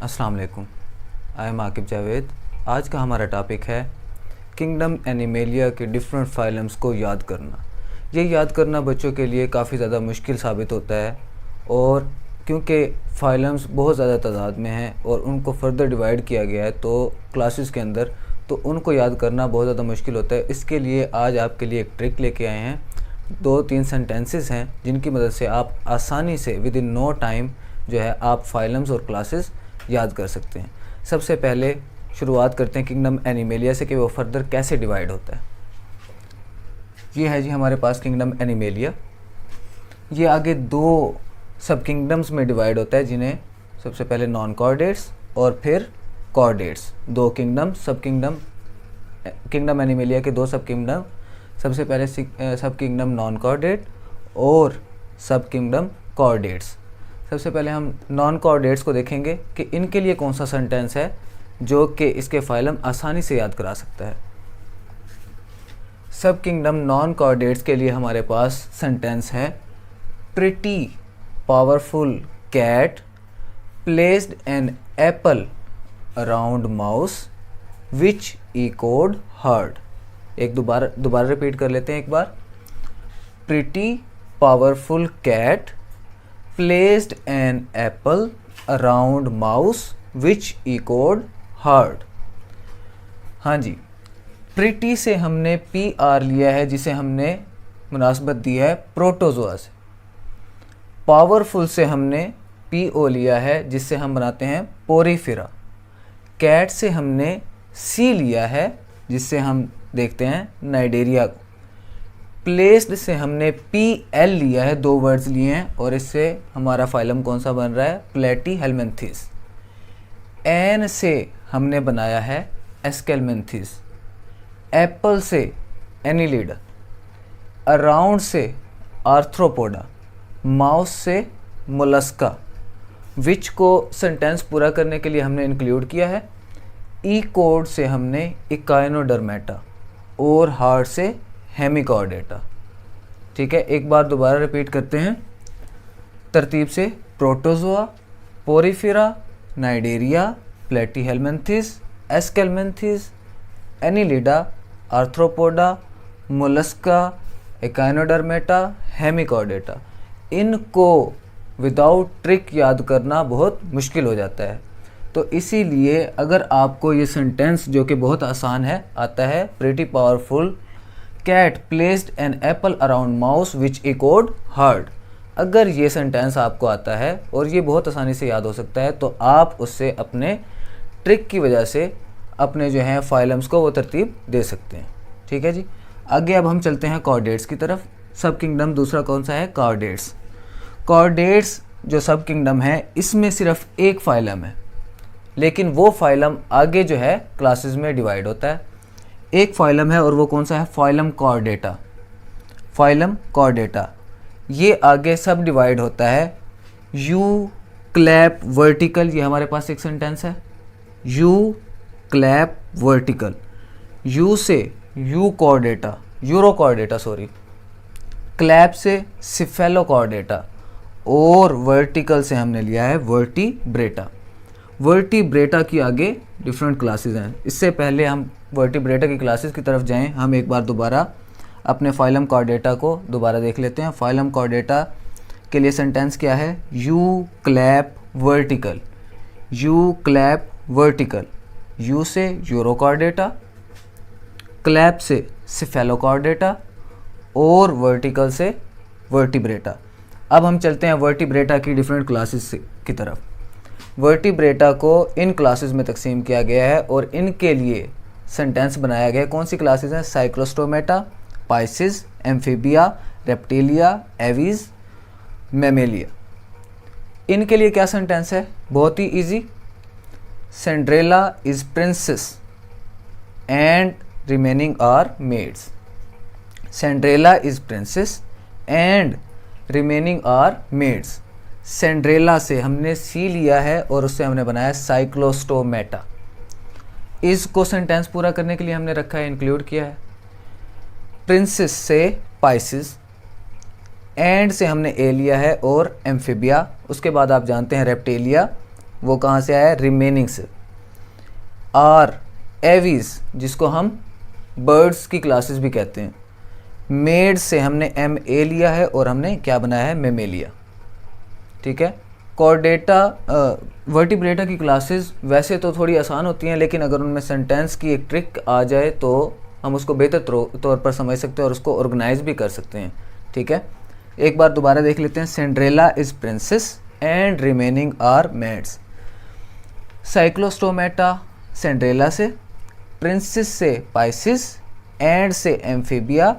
अस्सलाम वालेकुम। I am Aqib Javed. आज का हमारा टॉपिक है किंगडम एनिमेलिया के डिफरेंट फाइलम्स को याद करना। ये याद करना बच्चों के लिए काफ़ी ज़्यादा मुश्किल साबित होता है, और क्योंकि फाइलम्स बहुत ज़्यादा तादाद में हैं और उनको फर्दर डिवाइड किया गया है तो क्लासेस के अंदर, तो उनको याद करना बहुत ज़्यादा मुश्किल होता है। इसके लिए आज आपके लिए एक ट्रिक लेके आए हैं। 2-3 सेंटेंसेस हैं जिनकी मदद से आप आसानी से विद इन नो टाइम जो है आप फाइलम्स और क्लासेस याद कर सकते हैं। सबसे पहले शुरुआत करते हैं किंगडम एनिमेलिया से कि वो फर्दर कैसे डिवाइड होता है। ये है जी हमारे पास किंगडम एनिमेलिया। ये आगे 2 सब किंगडम्स में डिवाइड होता है, जिन्हें सबसे पहले नॉन कॉर्डेट्स और फिर कॉर्डेट्स। 2 किंगडम सब किंगडम एनिमेलिया के 2 सब किंगडम। सबसे पहले सब किंगडम नॉन कॉर्डेट और सब किंगडम कॉर्डेट्स। सबसे पहले हम नॉन कॉर्डेट्स को देखेंगे कि इनके लिए कौन सा सेंटेंस है जो कि इसके फाइलम आसानी से याद करा सकता है। सब किंगडम नॉन कॉर्डेट्स के लिए हमारे पास सेंटेंस है, pretty powerful cat placed an apple around mouse which echoed heard. एक दोबारा रिपीट कर लेते हैं एक बार। Pretty powerful cat placed an apple around mouse which echoed hard। हाँ जी, प्रिटी से हमने PR लिया है, जिसे हमने मुनासबत दी है प्रोटोजोआ से। पावरफुल से हमने PO लिया है, जिससे हम बनाते हैं पोरीफेरा। कैट से हमने C लिया है, जिससे हम देखते हैं नाइडेरिया को। प्लेस्ड से हमने PL लिया है, 2 वर्ड्स लिए हैं, और इससे हमारा फाइलम कौन सा बन रहा है, प्लेटीहेल्मिन्थेस। एन से हमने बनाया है एस्केल्मिन्थेस। एप्पल से एनिलिडा। अराउंड से आर्थ्रोपोडा। माउस से मोलस्का। विच को सेंटेंस पूरा करने के लिए हमने इंक्लूड किया है। ई कोड से हमने इकाइनोडर्मेटा और हार्ट से हेमिकॉर्डेटा। ठीक है, एक बार दोबारा रिपीट करते हैं तरतीब से। Protozoa, Porifera, Cnidaria, Platyhelminthes, Aschelminthes, Annelida, Arthropoda, Mollusca, Echinodermata, Hemichordata. इनको विदाउट ट्रिक याद करना बहुत मुश्किल हो जाता है। तो इसीलिए अगर आपको ये सेंटेंस जो कि बहुत आसान है आता है, pretty powerful cat placed an apple around mouse which echoed heard, अगर ये सेंटेंस आपको आता है और ये बहुत आसानी से याद हो सकता है, तो आप उससे अपने ट्रिक की वजह से अपने जो हैं फाइलम्स को वो तरतीब दे सकते हैं। ठीक है जी, आगे अब हम चलते हैं कॉर्डेट्स की तरफ। सब किंगडम दूसरा कौन सा है, कॉर्डेट्स। कॉर्डेट्स जो सब किंगडम है, इसमें सिर्फ एक फाइलम है, लेकिन वो फाइलम आगे जो है क्लासेस में डिवाइड होता है। एक फाइलम है और वो कौन सा है, फाइलम कॉर्डेटा। फाइलम कॉर्डेटा ये आगे सब डिवाइड होता है। यू क्लैप वर्टिकल, ये हमारे पास एक सेंटेंस है। You clap vertical. यू से you Chordata, euro Chordata sorry. Clap से सिफेलोकॉर्डेटा, और वर्टिकल से हमने लिया है वर्टिब्रेटा। वर्टिब्रेटा की आगे डिफरेंट क्लासेस हैं। इससे पहले हम वर्टिब्रेटा की क्लासेस की तरफ जाएं, हम एक बार दोबारा अपने फाइलम कॉर्डेटा को दोबारा देख लेते हैं। फाइलम कॉर्डेटा के लिए सेंटेंस क्या है, you clap vertical. You clap vertical. You से यूरोकॉर्डेटा, क्लैप से सिफेलोकॉर्डेटा, और वर्टिकल से वर्टिब्रेटा। अब हम चलते हैं वर्टिब्रेटा की डिफरेंट क्लासेस की तरफ। वर्टिब्रेटा को इन क्लासेस में तकसीम किया गया है और इनके लिए सेंटेंस बनाया गया है। कौन सी क्लासेस हैं, Cyclostomata, Pisces, Amphibia, Reptilia, Aves, Mammalia. इनके लिए क्या सेंटेंस है, बहुत ही easy. Cinderella is princess and remaining are maids. Cinderella is princess and remaining are maids. Cinderella से हमने सी लिया है और उससे हमने बनाया साइक्लोस्टोमेटा। इसको सेंटेंस पूरा करने के लिए हमने रखा है, इंक्लूड किया है। प्रिंसेस से पाइसिस, एंड से हमने ए लिया है और एम्फीबिया। उसके बाद आप जानते हैं रेप्टेलिया वो कहाँ से आया, रिमेनिंग से। आर एवीज, जिसको हम बर्ड्स की क्लासेस भी कहते हैं। मेड से हमने एम ए लिया है और हमने क्या बनाया है, मेमेलिया। ठीक है। कॉर्डेटा वर्टिब्रेटा की क्लासेस वैसे तो थोड़ी आसान होती हैं, लेकिन अगर उनमें सेंटेंस की एक ट्रिक आ जाए तो हम उसको बेहतर तौर पर समझ सकते हैं और उसको ऑर्गेनाइज भी कर सकते हैं। ठीक है, एक बार दोबारा देख लेते हैं। Cinderella is princess and remaining are maids. Cyclostomata Cinderella से, प्रिंसेस से पाइसिस, एंड से एम्फीबिया,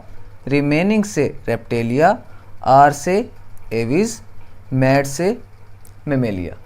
रिमेनिंग से रेप्टेलिया, आर से एविस, मैड से मेमेलिया।